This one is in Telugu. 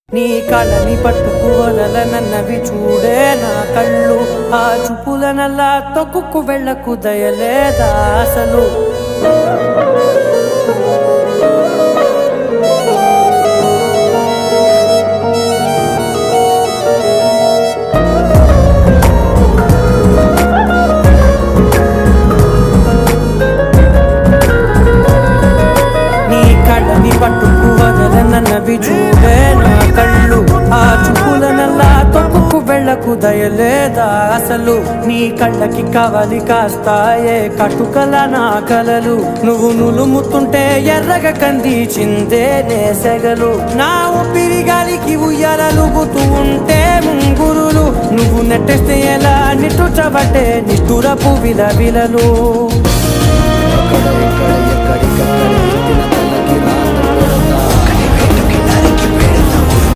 నీ కళ్ళని పట్టుకు వదలనన్నవి చూడే నా కళ్ళు ఆ చూపులనల్లా తొక్కుకు వెళ్ళకు దయలేదా అసలు నీ కళ్ళని పట్టుకు వదలనన్నవి చూడే నా కళ్ళు ఆ చూపులనల్లా తొక్కుకు వెళ్ళకు దయలేదా అసలు నీ కళ్ళకి కవలి కాస్తాయే కటుకల నా కలలు నువ్వు నులుముతుంటే ఎర్రగ కంది చిందే నేసెగలు నా ఊపిరి గాలికి ఉయ్యాలలుగుతూ ఉంటే ముంగురులు నువ్వు నెట్టేస్తే ఎలా నిట్టుచబట్టే నిట్టురపు విలవిలలు ఎక్కడ ఎక్కడ ఎక్కడికక్కడ